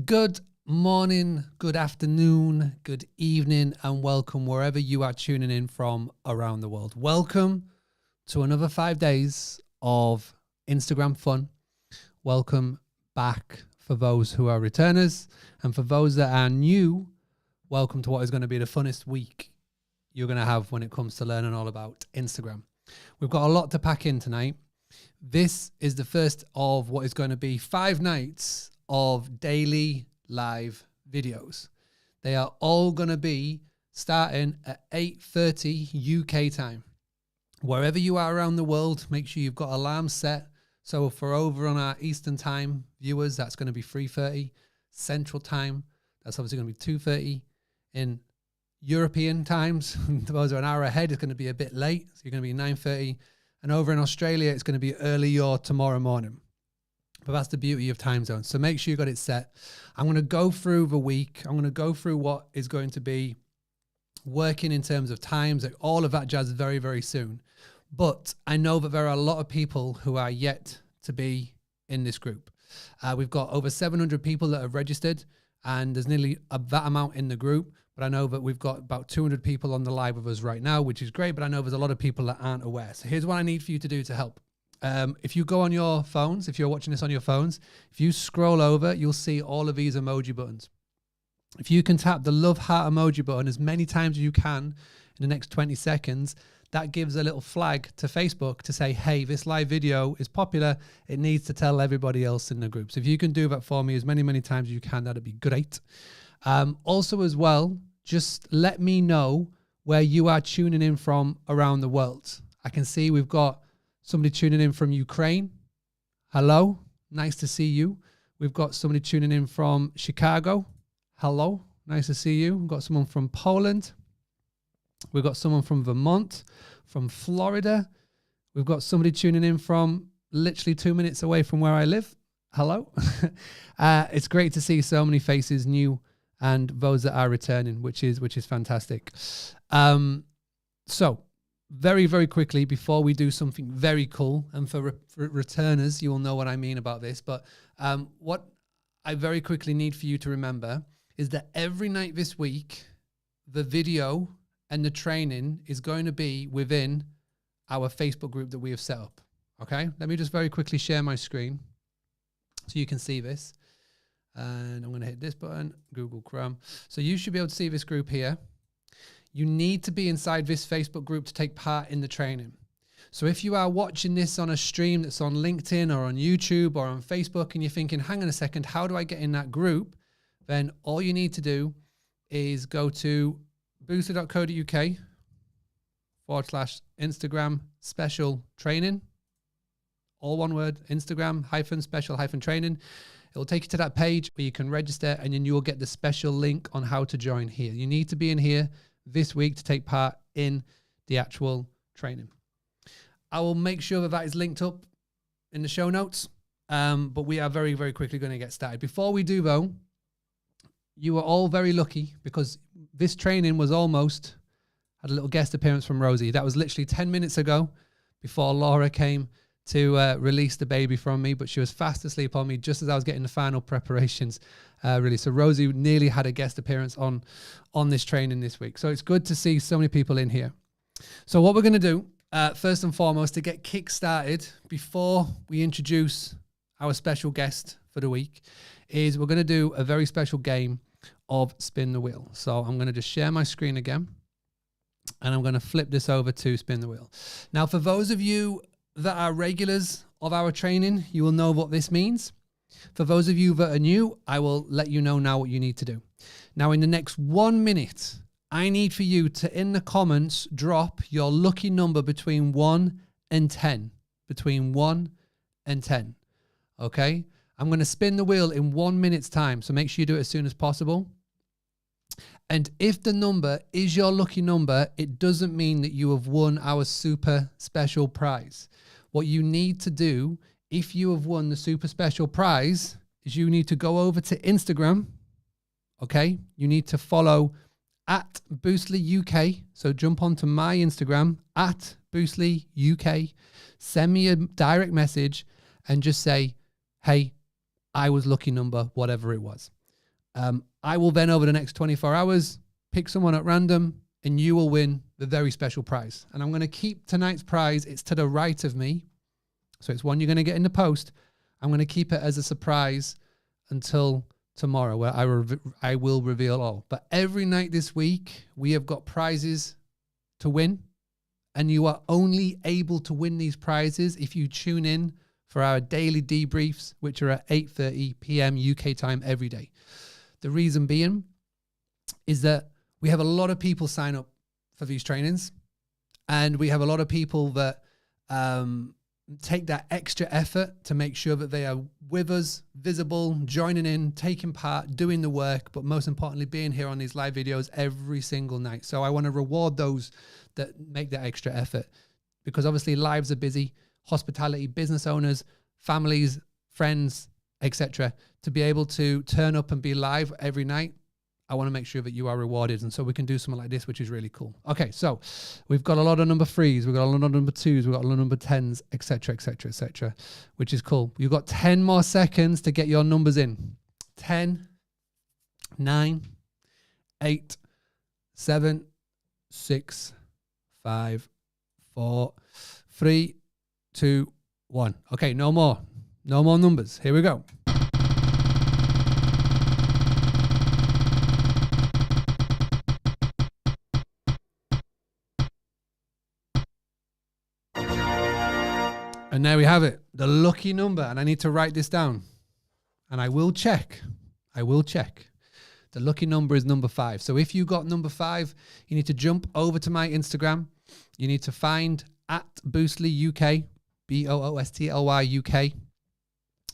Good morning, good afternoon, good evening, and welcome wherever you are tuning in from around the world. Welcome to another 5 days of Instagram fun. Welcome back for those who are returners, and for those that are new, welcome to what is going to be the funnest week you're going to have when it comes to learning all about Instagram. We've got a lot to pack in tonight. This is the first of what is going to be 5 nights of daily live videos. They are all going to be starting at 8:30 UK time. Wherever you are around the world, make sure you've got alarms set. So for over on our Eastern time viewers, that's going to be 3:30 Central time. That's obviously going to be 2:30 in European times. Those are an hour ahead. It's going to be a bit late. So you're going to be 9:30. And over in Australia, it's going to be early or tomorrow morning. But that's the beauty of time zones. So make sure you got it set. I'm going to go through the week. I'm going to go through what is going to be working in terms of times, like all of that jazz very, very soon. But I know that there are a lot of people who are yet to be in this group. We've got over 700 people that have registered, and there's nearly that amount in the group. But I know that we've got about 200 people on the live with us right now, which is great. But I know there's a lot of people that aren't aware. So here's what I need for you to do to help. If you go on your phones, if you're watching this on your phones, if you scroll over, you'll see all of these emoji buttons. If you can tap the love heart emoji button as many times as you can in the next 20 seconds, that gives a little flag to Facebook to say, hey, this live video is popular. It needs to tell everybody else in the group. So if you can do that for me as many times as you can, that'd be great. Also as well, just let me know where you are tuning in from around the world. I can see we've got somebody tuning in from Ukraine. Hello, nice to see you. We've got somebody tuning in from Chicago. Hello, nice to see you. We've got someone from Poland. We've got someone from Vermont, from Florida. We've got somebody tuning in from literally 2 minutes away from where I live. Hello. It's great to see so many faces new and those that are returning, which is fantastic. So very, very quickly, before we do something very cool, and for returners, you will know what I mean about this, but what I very quickly need for you to remember is that every night this week, the video and the training is going to be within our Facebook group that we have set up. Okay, let me just very quickly share my screen so you can see this. And I'm going to hit this button, Google Chrome. So you should be able to see this group here. You need to be inside this Facebook group to take part in the training. So if you are watching this on a stream that's on LinkedIn or on YouTube or on Facebook and you're thinking, hang on a second, how do I get in that group? Then all you need to do is go to boostly.co.uk/Instagram special training. All one word, Instagram special training. It will take you to that page where you can register, and then you will get the special link on how to join here. You need to be in here this week to take part in the actual training. I will make sure that is linked up in the show notes, but we are very, very quickly going to get started. Before we do, though, you are all very lucky because this training was almost had a little guest appearance from Rosie. That was literally 10 minutes ago before Laura came to release the baby from me, but she was fast asleep on me just as I was getting the final preparations ready. So Rosie nearly had a guest appearance on this training this week. So it's good to see so many people in here. So what we're going to do, first and foremost, to get kick-started before we introduce our special guest for the week, is we're going to do a very special game of Spin the Wheel. So I'm going to just share my screen again, and I'm going to flip this over to Spin the Wheel. Now, for those of you that are regulars of our training, you will know what this means. For those of you that are new, I will let you know now what you need to do. Now, in the next 1 minute, I need for you to, in the comments, drop your lucky number between 1 and 10. Between 1 and 10. Okay. I'm going to spin the wheel in 1 minute's time. So make sure you do it as soon as possible. And if the number is your lucky number, it doesn't mean that you have won our super special prize. What you need to do if you have won the super special prize is you need to go over to Instagram. Okay. You need to follow at Boostly UK. So jump onto my Instagram at Boostly UK. Send me a direct message and just say, hey, I was lucky number, whatever it was. I will then over the next 24 hours, pick someone at random and you will win the very special prize. And I'm going to keep tonight's prize. It's to the right of me. So it's one you're going to get in the post. I'm going to keep it as a surprise until tomorrow where I will reveal all. But every night this week, we have got prizes to win. And you are only able to win these prizes if you tune in for our daily debriefs, which are at 8:30 p.m. UK time every day. The reason being is that we have a lot of people sign up for these trainings, and we have a lot of people that take that extra effort to make sure that they are with us, visible, joining in, taking part, doing the work, but most importantly, being here on these live videos every single night. So I want to reward those that make that extra effort, because obviously lives are busy, hospitality, business owners, families, friends, etc. To be able to turn up and be live every night, I want to make sure that you are rewarded. And so we can do something like this, which is really cool. Okay, so we've got a lot of number 3s, we've got a lot of number 2s, we've got a lot of number 10s, etc., etc., etc., which is cool. You've got 10 more seconds to get your numbers in. 10, 9, 8, 7, 6, 5, 4, 3, 2, 1. Okay, no more numbers. Here we go. And there we have it, the lucky number. And I need to write this down. And I will check. The lucky number is number 5. So if you got number 5, you need to jump over to my Instagram. You need to find at Boostly UK, Boostly UK.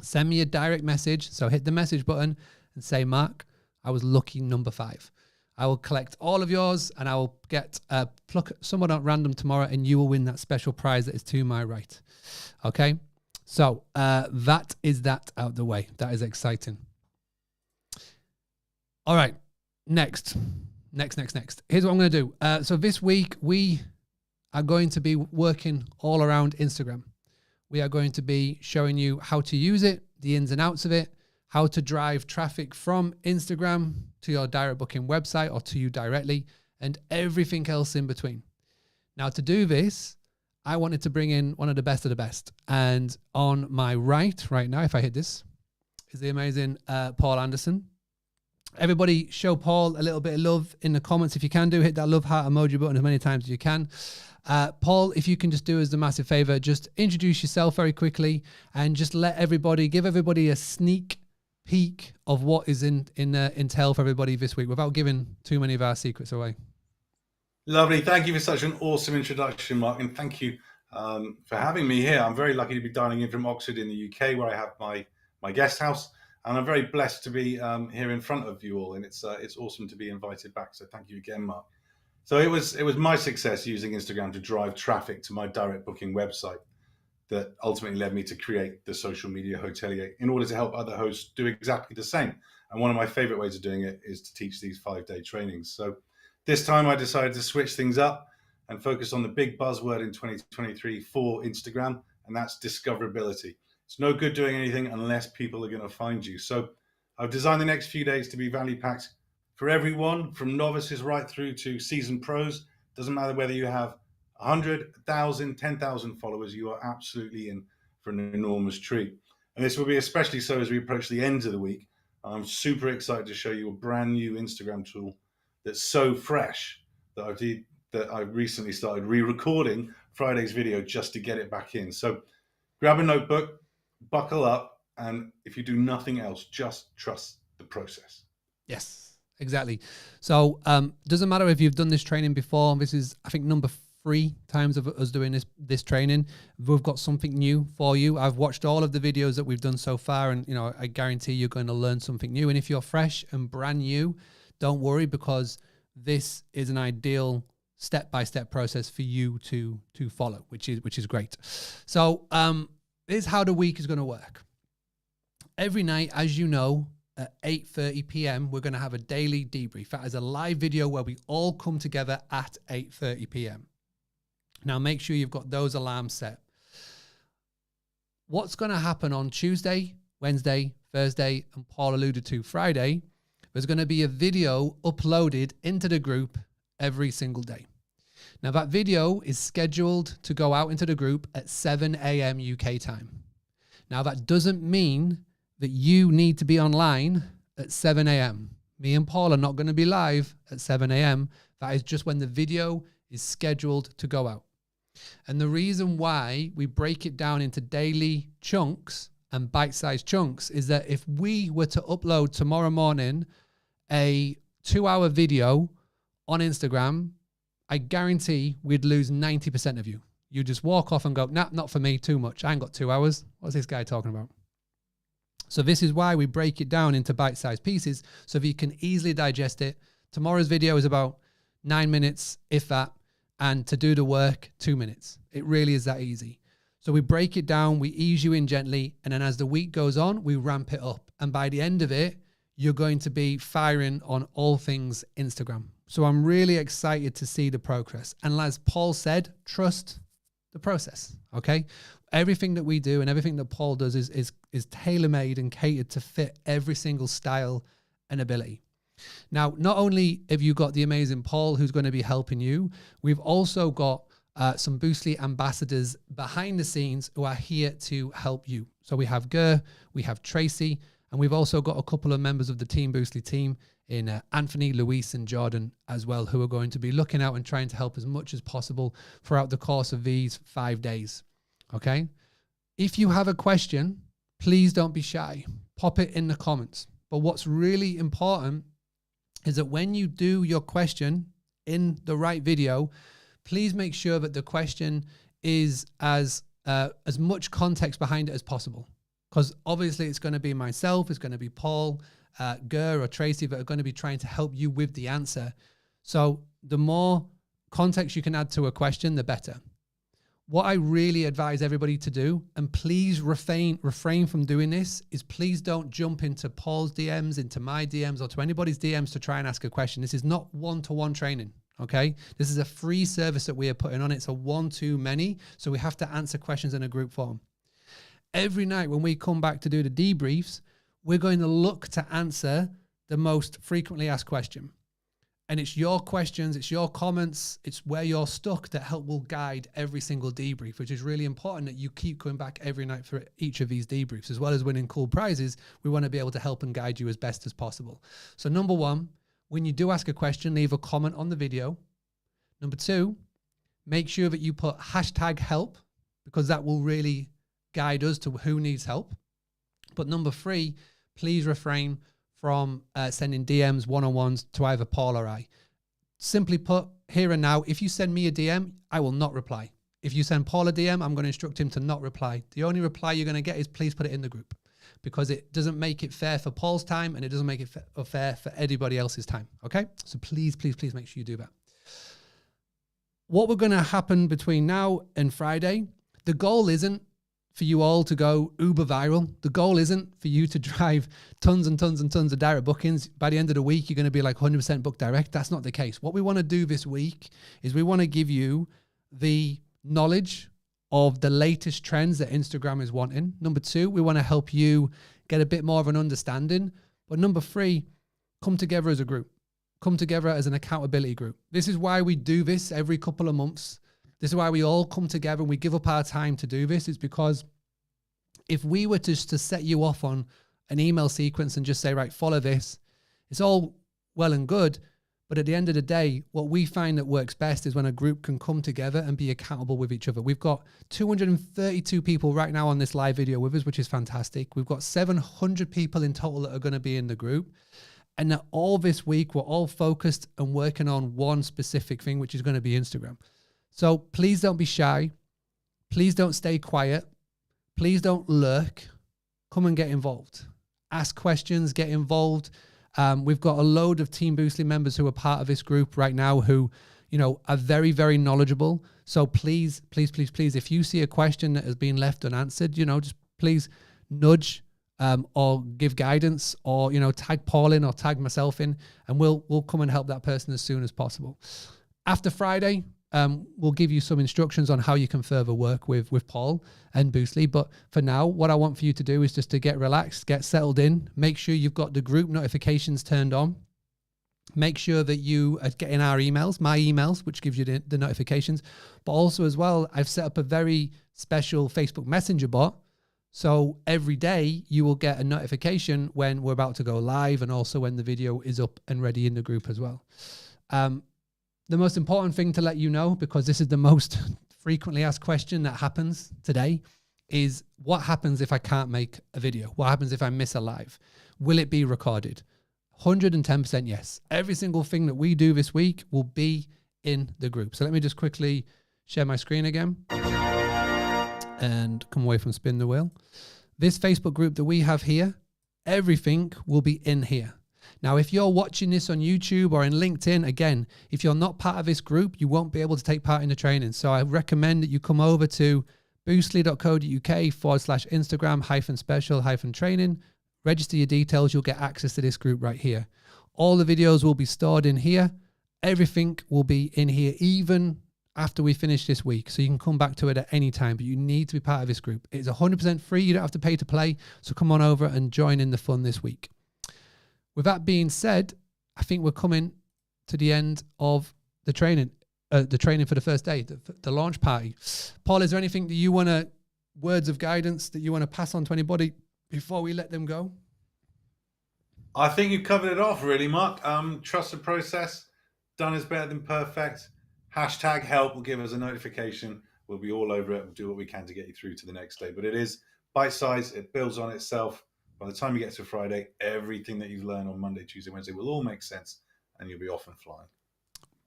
Send me a direct message. So hit the message button and say, Mark, I was lucky number 5. I will collect all of yours and I will pluck someone at random tomorrow and you will win that special prize that is to my right. Okay. So that is that out the way. That is exciting. All right. Next. Here's what I'm going to do. So this week we are going to be working all around Instagram. We are going to be showing you how to use it, the ins and outs of it, how to drive traffic from Instagram to your direct booking website or to you directly, and everything else in between. Now, to do this, I wanted to bring in one of the best of the best. And on my right now, if I hit this, is the amazing Paul Anderson. Everybody show Paul a little bit of love in the comments. If you can do, hit that love heart emoji button as many times as you can. Paul, if you can just do us a massive favor, just introduce yourself very quickly and just give everybody a sneak peek of what is in Intel for everybody this week without giving too many of our secrets away. Lovely. Thank you for such an awesome introduction, Mark, and thank you for having me here. I'm very lucky to be dialing in from Oxford in the UK, where I have my guest house, and I'm very blessed to be here in front of you all, and it's awesome to be invited back. So thank you again, Mark. So it was my success using Instagram to drive traffic to my direct booking website that ultimately led me to create the Social Media Hotelier in order to help other hosts do exactly the same. And one of my favorite ways of doing it is to teach these 5-day trainings. So this time I decided to switch things up and focus on the big buzzword in 2023 for Instagram, and that's discoverability. It's no good doing anything unless people are going to find you. So I've designed the next few days to be value packed for everyone, from novices right through to seasoned pros. Doesn't matter whether you have 100, 1,000, 10,000 followers, you are absolutely in for an enormous treat. And this will be especially so as we approach the end of the week. I'm super excited to show you a brand new Instagram tool that's so fresh that I recently started re-recording Friday's video just to get it back in. So grab a notebook, buckle up, and if you do nothing else, just trust the process. Yes, exactly. So doesn't matter if you've done this training before. This is, I think, number free times of us doing this training. We've got something new for you. I've watched all of the videos that we've done so far, and I guarantee you're going to learn something new. And if you're fresh and brand new, don't worry, because this is an ideal step-by-step process for you to follow, which is great. So here's how the week is going to work. Every night, as you know, at 8:30 p.m., we're going to have a daily debrief. That is a live video where we all come together at 8:30 p.m. Now, make sure you've got those alarms set. What's going to happen on Tuesday, Wednesday, Thursday, and Paul alluded to Friday, there's going to be a video uploaded into the group every single day. Now, that video is scheduled to go out into the group at 7 a.m. UK time. Now, that doesn't mean that you need to be online at 7 a.m. Me and Paul are not going to be live at 7 a.m. That is just when the video is scheduled to go out. And the reason why we break it down into daily chunks and bite-sized chunks is that if we were to upload tomorrow morning a 2-hour video on Instagram, I guarantee we'd lose 90% of you. You just walk off and go, nah, not for me, too much. I ain't got 2 hours. What's this guy talking about? So this is why we break it down into bite-sized pieces so that you can easily digest it. Tomorrow's video is about 9 minutes, if that, and to do the work, 2 minutes. It really is that easy. So we break it down, we ease you in gently, and then as the week goes on, we ramp it up. And by the end of it, you're going to be firing on all things Instagram. So I'm really excited to see the progress. And as Paul said, trust the process, okay? Everything that we do and everything that Paul does is tailor-made and catered to fit every single style and ability. Now, not only have you got the amazing Paul who's going to be helping you, we've also got some Boostly ambassadors behind the scenes who are here to help you. So we have Ger, we have Tracy, and we've also got a couple of members of the Team Boostly team in Anthony, Luis, and Jordan as well, who are going to be looking out and trying to help as much as possible throughout the course of these 5 days. Okay? If you have a question, please don't be shy. Pop it in the comments. But what's really important is that when you do your question in the right video, please make sure that the question is as much context behind it as possible. Because obviously it's going to be myself, it's going to be Paul, Ger or Tracy that are going to be trying to help you with the answer. So the more context you can add to a question, the better. What I really advise everybody to do, and please refrain from doing this, is please don't jump into Paul's DMs, into my DMs, or to anybody's DMs to try and ask a question. This is not one-to-one training, okay? This is a free service that we are putting on. It's a one-to-many, so we have to answer questions in a group form. Every night when we come back to do the debriefs, we're going to look to answer the most frequently asked question. And it's your questions, it's your comments, it's where you're stuck that will guide every single debrief, which is really important that you keep going back every night for each of these debriefs. As well as winning cool prizes, we want to be able to help and guide you as best as possible. So number one, when you do ask a question, leave a comment on the video. Number two, make sure that you put #help, because that will really guide us to who needs help. But number three, please refrain from sending DMs, one-on-ones to either Paul or I. Simply put, here and now, if you send me a DM, I will not reply. If you send Paul a DM, I'm going to instruct him to not reply. The only reply you're going to get is please put it in the group, because it doesn't make it fair for Paul's time and it doesn't make it fair for anybody else's time, okay? So please, please, please make sure you do that. What we're going to happen between now and Friday, the goal isn't for you all to go uber viral. The goal isn't for you to drive tons and tons and tons of direct bookings. By the end of the week, you're going to be like 100% booked direct. That's not the case. What we want to do this week is we want to give you the knowledge of the latest trends that Instagram is wanting. Number two, we want to help you get a bit more of an understanding. But number three, come together as a group. Come together as an accountability group. This is why we do this every couple of months. This is why we all come together and we give up our time to do this. It's because if we were just to set you off on an email sequence and just say, right, follow this, it's all well and good. But at the end of the day, what we find that works best is when a group can come together and be accountable with each other. We've got 232 people right now on this live video with us, which is fantastic. We've got 700 people in total that are going to be in the group. And that all this week, we're all focused and working on one specific thing, which is going to be Instagram. So please don't be shy. Please don't stay quiet. Please don't lurk. Come and get involved. Ask questions, get involved. We've got a load of Team Boostly members who are part of this group right now who, are very, very knowledgeable. So please, if you see a question that has been left unanswered, just please nudge or give guidance or, tag Paul in or tag myself in, and we'll come and help that person as soon as possible. After Friday, we'll give you some instructions on how you can further work with Paul and Boostly. But for now, what I want for you to do is just to get relaxed, get settled in, make sure you've got the group notifications turned on. Make sure that you are getting our emails, my emails, which gives you the notifications. But also as well, I've set up a very special Facebook Messenger bot. So every day you will get a notification when we're about to go live and also when the video is up and ready in the group as well. The most important thing to let you know, because this is the most frequently asked question that happens today, is what happens if I can't make a video? What happens if I miss a live? Will it be recorded? 110% yes. Every single thing that we do this week will be in the group. So let me just quickly share my screen again and come away from spin the wheel. This Facebook group that we have here, everything will be in here. Now, if you're watching this on YouTube or in LinkedIn, again, if you're not part of this group, you won't be able to take part in the training. So I recommend that you come over to boostly.co.uk/Instagram-special-training, register your details. You'll get access to this group right here. All the videos will be stored in here. Everything will be in here, even after we finish this week. So you can come back to it at any time, but you need to be part of this group. It's 100% free. You don't have to pay to play. So come on over and join in the fun this week. With that being said, I think we're coming to the end of the training for the first day, the launch party. Paul, is there anything that you want to, words of guidance that you want to pass on to anybody before we let them go? I think you covered it off really, Mark. Trust the process. Done is better than perfect. #help will give us a notification. We'll be all over it. We'll do what we can to get you through to the next day. But it is bite-sized. It builds on itself. By the time you get to Friday, everything that you've learned on Monday, Tuesday, Wednesday will all make sense and you'll be off and flying.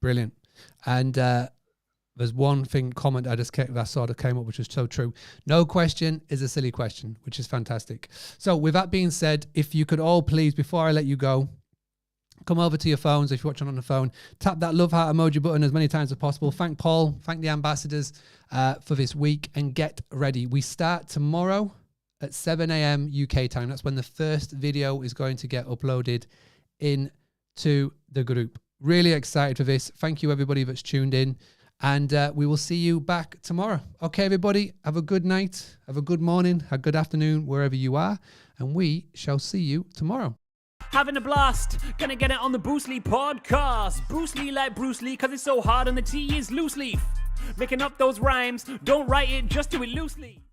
Brilliant. And there's one comment that sort of came up, which was so true. No question is a silly question, which is fantastic. So with that being said, if you could all please, before I let you go, come over to your phones. If you're watching on the phone, tap that love heart emoji button as many times as possible. Thank Paul, thank the ambassadors for this week, and get ready. We start tomorrow at 7 a.m. UK time. That's when the first video is going to get uploaded into the group. Really excited for this. Thank you, everybody that's tuned in. And we will see you back tomorrow. Okay, everybody, have a good night, have a good morning, a good afternoon, wherever you are. And we shall see you tomorrow. Having a blast, gonna get it on the Boostly podcast. Boostly like Bruce Lee, cause it's so hard and the T is loose leaf. Making up those rhymes, don't write it, just do it loosely.